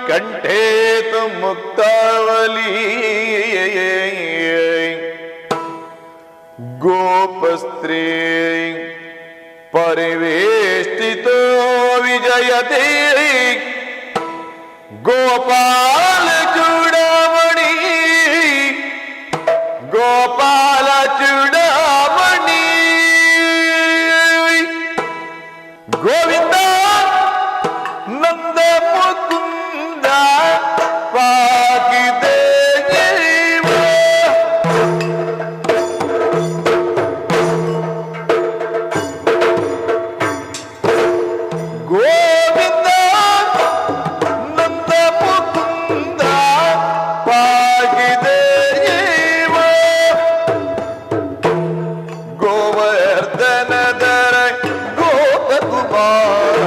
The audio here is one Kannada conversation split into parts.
कंठे तो मुक्तावली गोपस्त्री परिवेष्टितो विजयते गोपाल चूड़ामणि गोपाल चूड़ामणि गोविंद नंद मुकुंद पाकिदे गोविंद नंद मुकुंद पाकिदे गोवर्धन धर गोप कुमार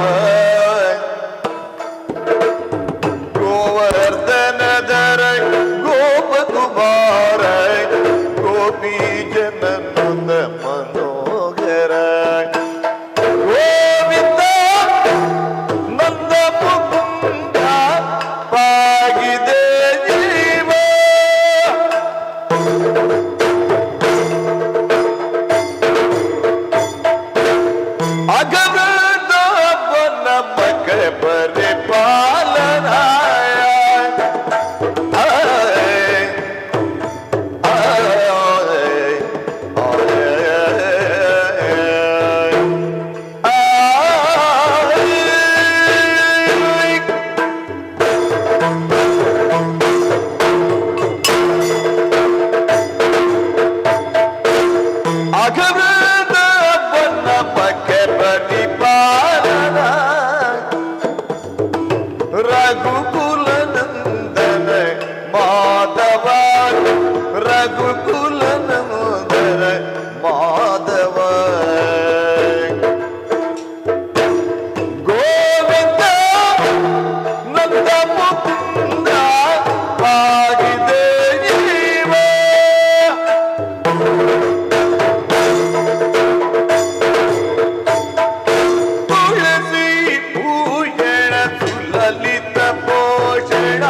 गोवर्धन धर गोप कुमार गोपी जन नंद मनोहर गोविंद नंद मुकुंद पागिदे जीव अगर नमक परिपालना रघुकुल नंदन माधव रघुकुल नंदन माधव गोविंद नंद मुकुंद पागिदे जीव तुलसी पूजन ललित पोषण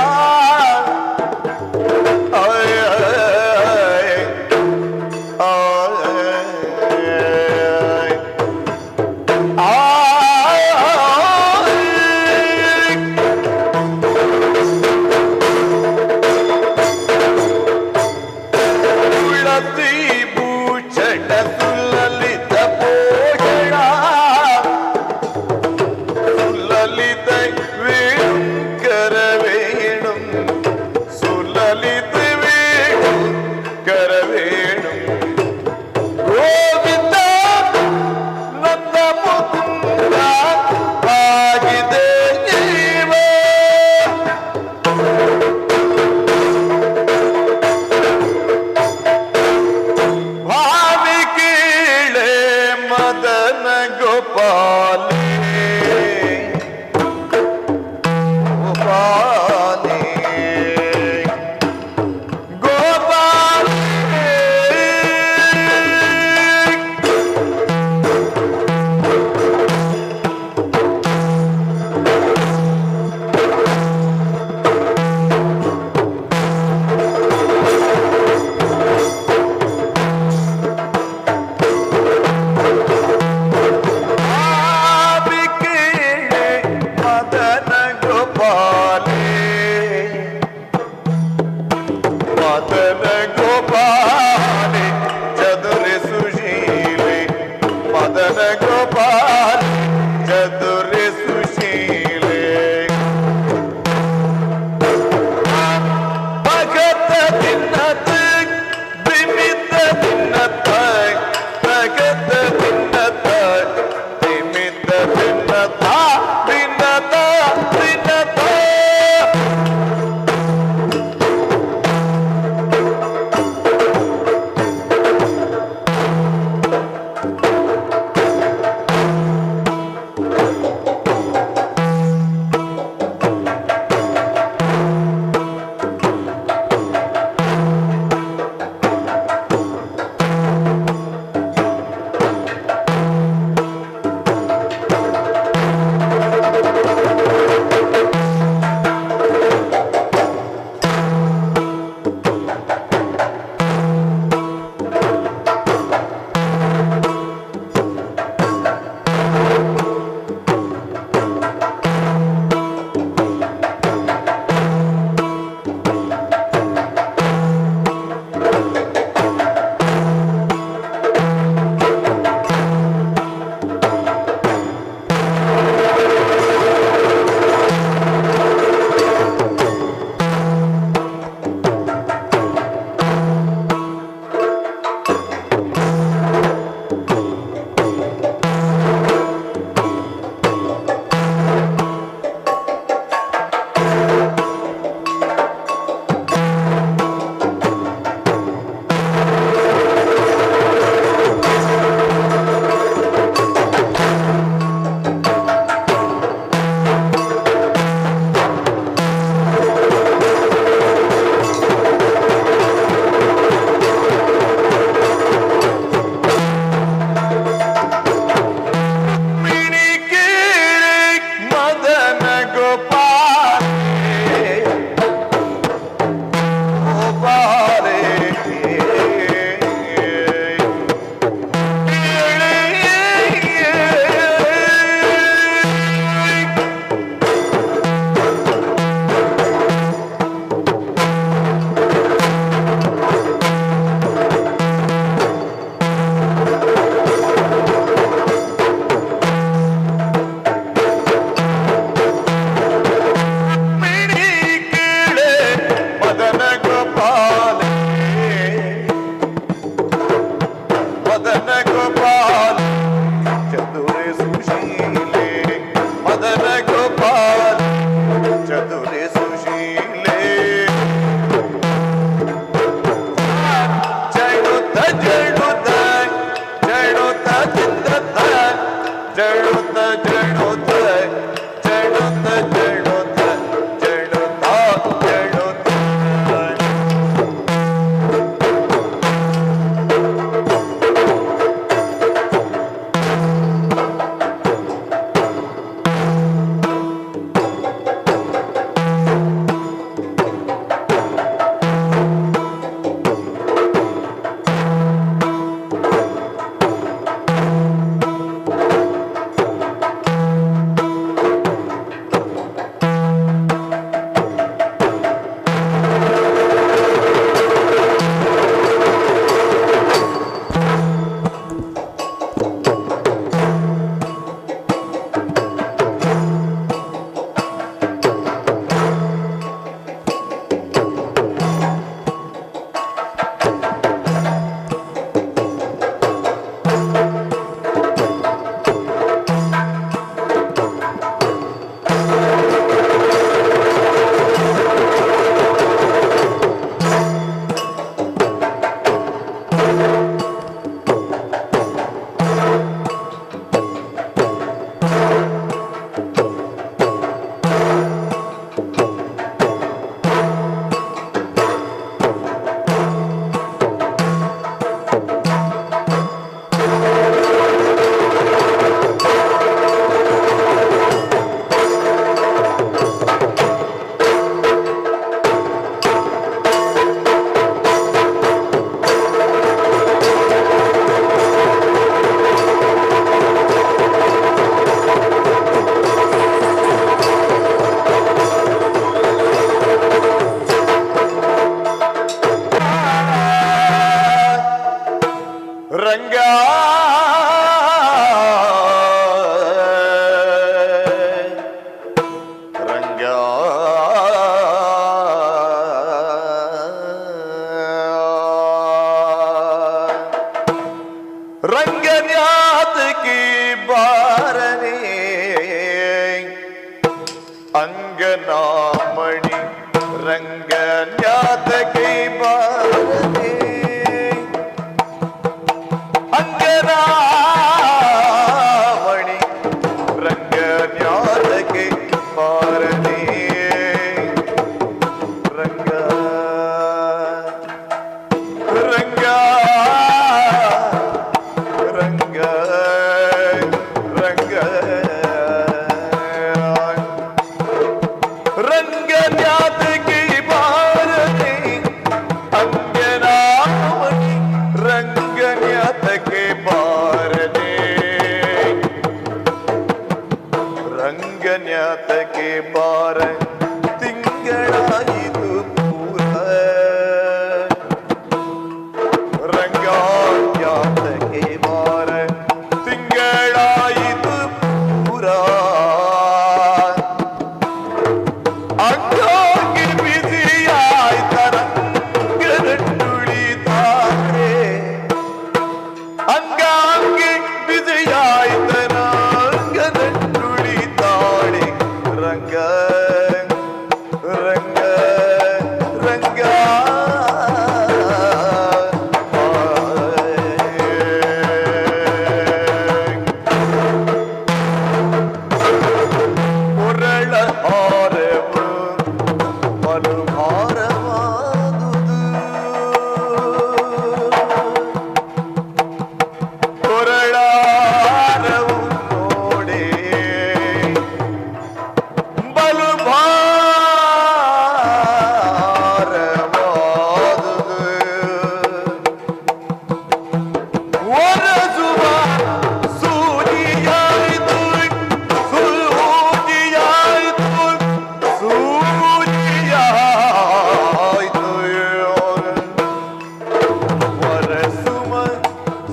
तुलसी भूषण सुललित पोषण सुललित वेणु करवेणु सुललित वेणु करवेणु गोविंद नंद मुकुंद पागिदे जीव भावी कीळे मदन गोपाल गोपाल गोपाल ರಂಗ ರಂಗ ರಂಗನ್ಯಾತ ಕಿ ಬಾರನೆ ಅಂಗನಾಮಣಿ ರಂಗನ್ಯಾತ ಕಿ ಬಾರನೆ ಅಂಗನಾಮಣಿ ರಂಗನ್ಯಾತ ಕಿ ಬಾರನೆ ರಂಗ ರಂಗ ರಂಗ ರಂಗ ರಂಗನ್ಯಾತ ಕಿ ಬಾರನೆ ಅಂಗನಾಮಣಿ ರಂಗನ್ಯಾತ ಕಿ ಬಾರನೆ ರಂಗನ್ಯಾತ ಕಿ ಬಾರ ತಿಂಗಳಾಯಿತು ಪೂರ ರಂಗನ್ಯಾತ ಕಿ ಬಾರ ತಿಂಗಳಾಯಿತು ಪೂರ ಅಂಗಾಂಗಿ ಬಿಸಿಯಾಯ್ತರ ತುಳಿತಾರೆ ಅಂಗಾಂಗಿ ಬಿಸಿಯಾಯ್ತರ ತುಳಿತಾಳೆ ರಂಗ ರಂಗ ರಂಗ ಕೊರಳ ಹಾರವು ಬಲು ಭಾರವಾದುದು ಕೊರಳ ಹಾರವು ನೋಡಿ ಬಲು ಭಾರವಾದುದು ಒರಸುವ ಸೂಜಿಯಾಯಿತು ಸೂಜಿಯಾಯಿತು ಸೂಜಿಯಾಯಿತು ಒರಸುವ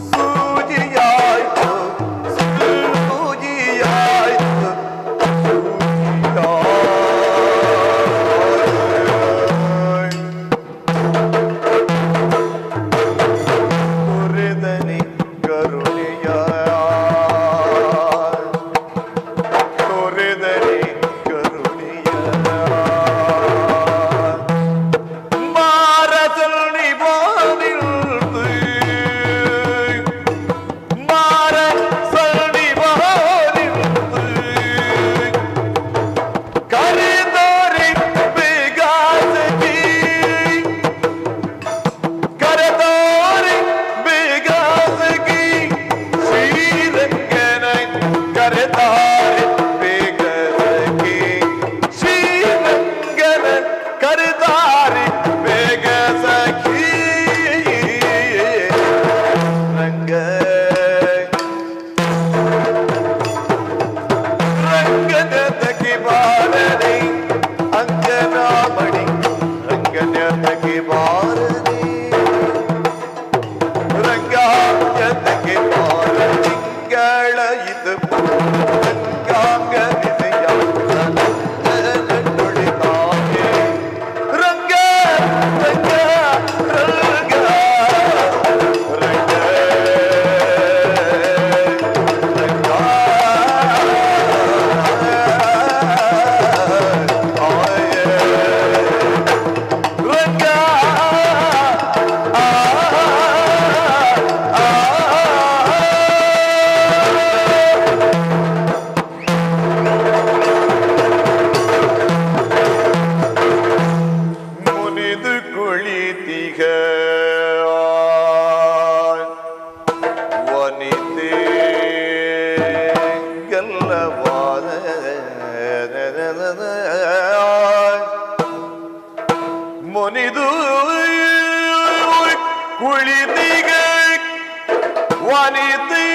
ಸೂಜಿಯಾಯಿತು ಸೂಜಿಯಾಯಿತು ತೋರಿದನಿ ಕರುಣೆಯ ತೋರಿದನಿ ಕರುಣೆಯ ಮಾರಸರಣಿ ಬಾನಿಲ್ತು ಮಾರಸರಣಿ ಬಾನಿಲ್ತು ಕರೆದೋರಿ ಬೇಗಾಸಗಿ ಕರೆದೋರಿ ಬೇಗಾಸಗಿ ಶ್ರೀರಂಗನ ಕರೆದಾರೆ ಬೇಗಸಗಿ ಶ್ರೀರಂಗನ ಕರೆದಾರೆ ಬೇಗಸಗಿ ರಂಗ ರಂಗನ್ಯಾತ ಕಿ ಬಾರನೆ ಅಂಗನಾಮಣಿ ರಂಗನ್ಯಾತ ಕಿ ಬಾರನೆ ರಂಗನ್ಯಾತ ಕಿ ಬಾರ ತಿಂಗಳಾಯಿತು ಅಂಗಾಂಗ ಬಿಸಿಯಾಯ್ತರ ತುಳಿತಾಳೆ ರಂಗ ರಂಗ ರಂಗ ರಂಗ ಮುನಿದು ಕುಳಿತಿಗ ವನಿತೆ ಗಲ್ಲವಾದ ಮುನಿದು ಕುಳಿತಿಗ ವನಿತೆ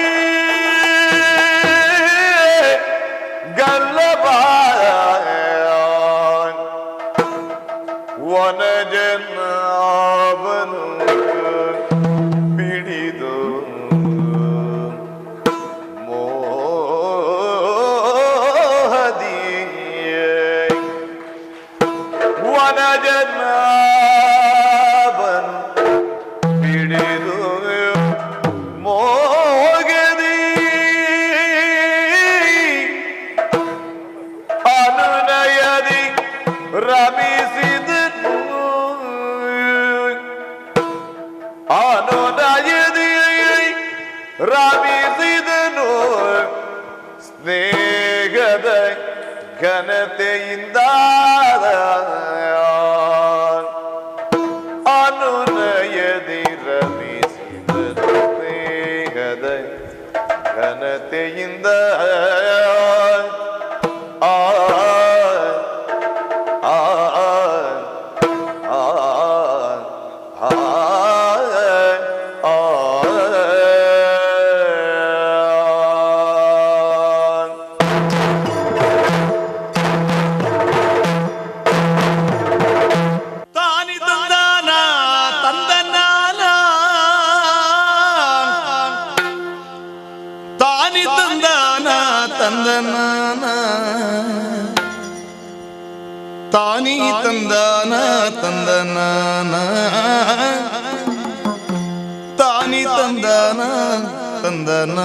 ಗಲ್ಲವಾದ ವನಜನಾಭನು ಬಿಡಿದು ಮುನಿದು ಮೋಗದಿ ಅನುನಯದಿ ರಮಿಸಿದನು ಅನುನಯದಿ ರಮಿಸಿದನು ಸ್ನೇಹದ ಘನತೆಯಿಂದ ಅನುನಯದಿ ರಮಿಸಿದನು ಸ್ನೇಹದ ಘನತೆಯಿಂದ ತಾನಿ ತಂದಾನ ತಂದನಾನ ತಾನಿ ತಂದಾನ ತಂದನ ತಾನಿ ತಂದಾನ ತಂದನಾನ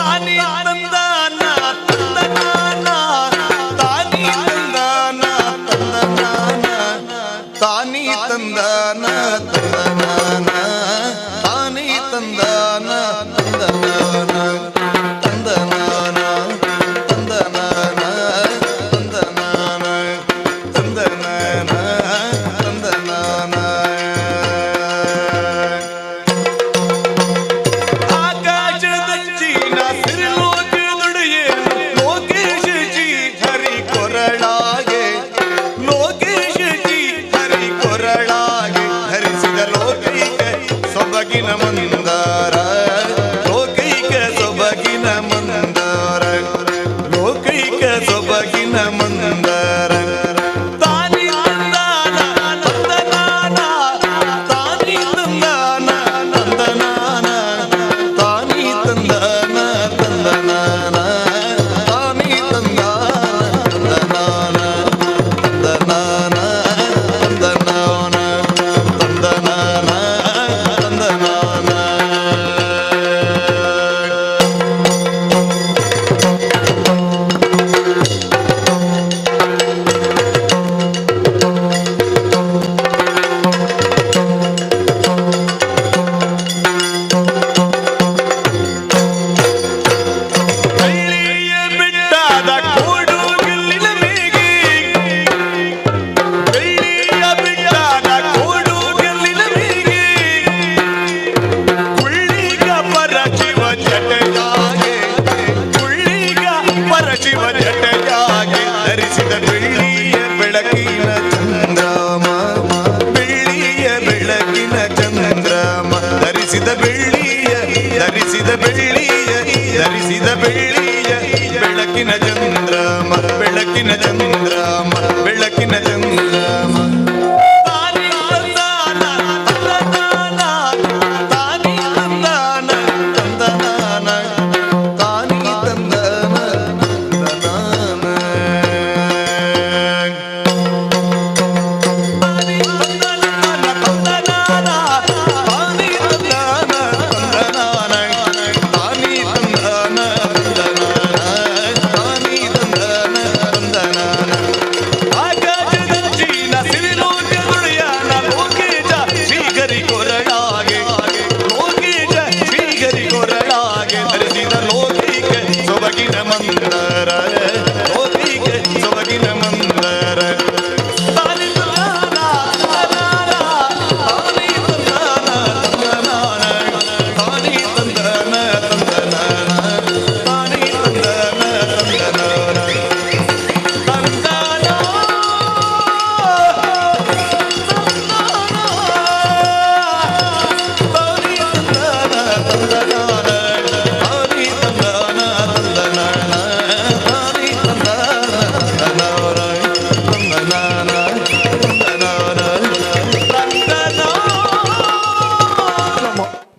ತಾನಿ ತಂದಾನ ತಂದನಾನ ತಾನಿ ತಂದಾನ ತಂದನಾನ ತಾನಿ ತಂದಾನ ತಂದನಾನ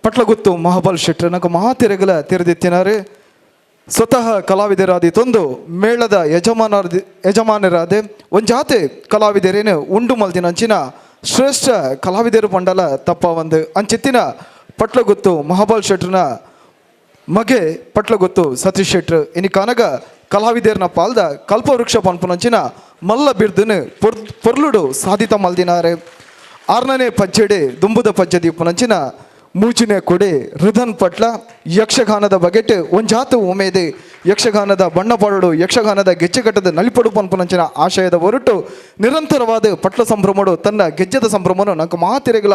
ಪಟ್ಲಗುತ್ತು ಮಹಾಬಲ್ ಶೆಟ್ಟರ್ ನಗ ಮಹಾ ತೆರೆಗಲ ತೆರೆದೆತ್ತಿನಾರು ಸ್ವತಃ ಕಲಾವಿದರಾದಿತ್ತೊಂದು ಮೇಳದ ಯಜಮಾನರಾದೆ ಒಂಜಾತೆ ಕಲಾವಿದರೇನು ಉಂಡು ಮಲ್ದಿನಂಚಿನ ಶ್ರೇಷ್ಠ ಕಲಾವಿದರು ಪಂಡಲ ತಪ್ಪ ಒಂದು ಅಂಚಿತ್ತಿನ ಪಟ್ಲಗುತ್ತು ಮಹಾಬಾಲ್ ಶೆಟ್ರನ ಮಗೆ ಪಟ್ಲಗುತ್ತು ಸತೀಶ್ ಶೆಟ್ರು ಇನಿ ಕಾನಗ ಕಲಾವಿದರ್ನ ಪಾಲ್ದ ಕಲ್ಪವೃಕ್ಷ ಪನ್ಪುನಂಚಿನ ಮಲ್ಲ ಬಿರ್ದನು ಪೊರ್ಲುಡು ಸಾಧಿತ ಮಲ್ದಿನಾರೆ 6ನೇ ಪಜ್ಜೆಡೆ ದುಂಬುದ ಪಜ್ಜದಿ ಪುನಂಚಿನ ಮೂಚಿನ ಕೊಡೆ ರಿಧನ್ ಪಟ್ಲ ಯಕ್ಷಗಾನದ ಬಗೆಟ್ ಒಂಜಾತು ಉಮೇದೆ ಯಕ್ಷಗಾನದ ಬಣ್ಣಪಾಡು ಯಕ್ಷಗಾನದ ಗೆಜ್ಜೆಗಟ್ಟದ ನಲಿಪಡು ಪನ್ಪುನಂಚಿನ ಆಶಯದ ಹೊರಟು ನಿರಂತರವಾದ ಪಟ್ಲ ಸಂಭ್ರಮಡು ತನ್ನ ಗೆಜ್ಜೆದ ಸಂಭ್ರಮನು ನಂಗೆ ಮಾತಿರೆಗಳ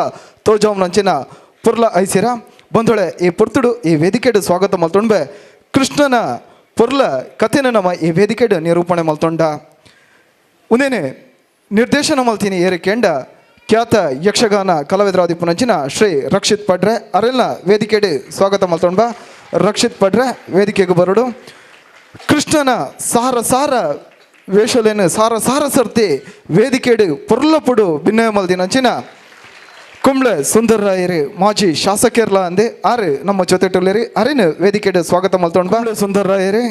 ತೋಜಾಮ್ನಂಚಿನ ಪುರ್ಲ ಐಸಿರ ಬಂದೊಳೆ ಈ ಪುರ್ತುಡು ಈ ವೇದಿಕೆಡು ಸ್ವಾಗತ ಮಲ್ತೊಂಡ್ಬೆ ಕೃಷ್ಣನ ಪುರ್ಲ ಕಥೆನ ನಮ್ಮ ಈ ವೇದಿಕೆಡು ನಿರೂಪಣೆ ಮಲ್ತೊಂಡ ಉಂದೇನೆ ನಿರ್ದೇಶನ ಮಲ್ತೀನಿ ಏರಿಕೆಂಡ ಖ್ಯಾತ ಯಕ್ಷಗಾನ ಕಲಾವಿದರಾದಿ ಪುನಂಚಿನ ಶ್ರೀ ರಕ್ಷಿತ್ ಪಡ್ರೆ ಅರೆಲ್ಲ ವೇದಿಕೆಡು ಸ್ವಾಗತ ಮಲ್ತೊಂಡ ರಕ್ಷಿತ್ ಪಡ್ರೆ ವೇದಿಕೆಗೆ ಬರೋಡು ಕೃಷ್ಣನ ಸಾರ ವೇಷಲೇನು ಸಾರ ಸರ್ತಿ ವೇದಿಕೆಡು ಪುರ್ಲಪುಡು ಭಿನ್ನಯ ಮಲ್ದಿನಂಚಿನ ಕುಂಬ್ಳೆ ಸುಂದರ್ರಾಯರಿ ಮಾಜಿ ಶಾಸಕರ್ಲ ಅಂದೆ ಆರು ನಮ್ಮ ಜೊತೆಟುಲೇರಿ ಅರೇನು ವೇದಿಕೆಡು ಸ್ವಾಗತ ಮಲ್ತೊಂಡು ಕುಂಬ್ಳೆ ಸುಂದರ್ರಾಯರಿ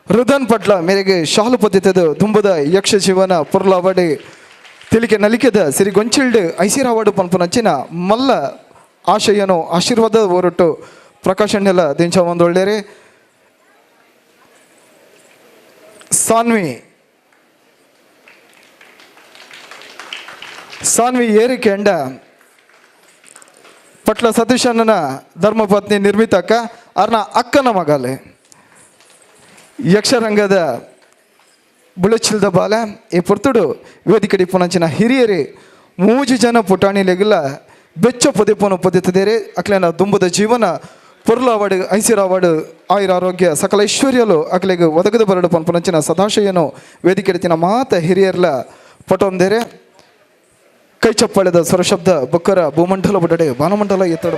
ರುದನ್ ಪಟ್ಲ ಮೇರೆಗೆ ಶಾಲು ಪದ್ಧತಿದು ದುಂಬುದ ಯಕ್ಷ ಜೀವನ ಪುರ್ಲ ಅವಡಿ ತಿಳಿಕೆ ನಲಿಕೆದ ಸಿರಿ ಗೊಂಚಿಲ್ಡು ಐಸಿರಾವಾಡು ಪನ್ಪುನಂಚಿನ ಮಲ್ಲ ಆಶಯನು ಆಶೀರ್ವಾದ ಹೊರಟು ಪ್ರಕಾಶಣ್ಣೆಲ್ಲ ದಿಂಚ ಒಂದು ಒಳ್ಳೆಯರಿ ಸಾನ್ವಿ ಏರಿಕೆ ಎಂಡ ಪಟ್ಲ ಸತೀಶಣ್ಣನ ಧರ್ಮಪತ್ನಿ ನಿರ್ಮಿತಕ್ಕ ಅವ್ರನ್ನ ಅಕ್ಕನ ಮಗಲೆ ಯಕ್ಷರಂಗದ ಬುಳಚಿಲ್ದ ಬಾಲ ಈ ಪುರ್ತುಡು ವೇದಿಕೆ ಪುನಂಚಿನ ಹಿರಿಯರಿ 3 ಜನ ಪುಟಾಣಿಲೆಗಿಲ್ಲ ಬೆಚ್ಚ ಪೊದೆಪನು ಪೊದೆತದೇರೆ ಅಕ್ಲೇನ ದುಂಬದ ಜೀವನ ಪೊರ್ಲ ಅವಾಡು ಐಸಿರ ಅವಾಡು ಆಯುರ ಆರೋಗ್ಯ ಸಕಲ ಐಶ್ವರ್ಯಲು ಅಕ್ಲೆಗೆ ಒದಗದ ಬರಡು ಪನ್ಪುನಂಚಿನ ಸದಾಶಯನು ವೇದಿಕೆ ಮಾತ ಹಿರಿಯರ್ಲ ಪಟೊಂದೇರೆ ಕೈ ಚಪ್ಪಾಳೆದ ಸ್ವರಶಬ್ದ ಬೊಕ್ಕರ ಭೂಮಂಡಲ ಬಡಡೆ ಬಾನಮಂಡಲ ಎತ್ತಡ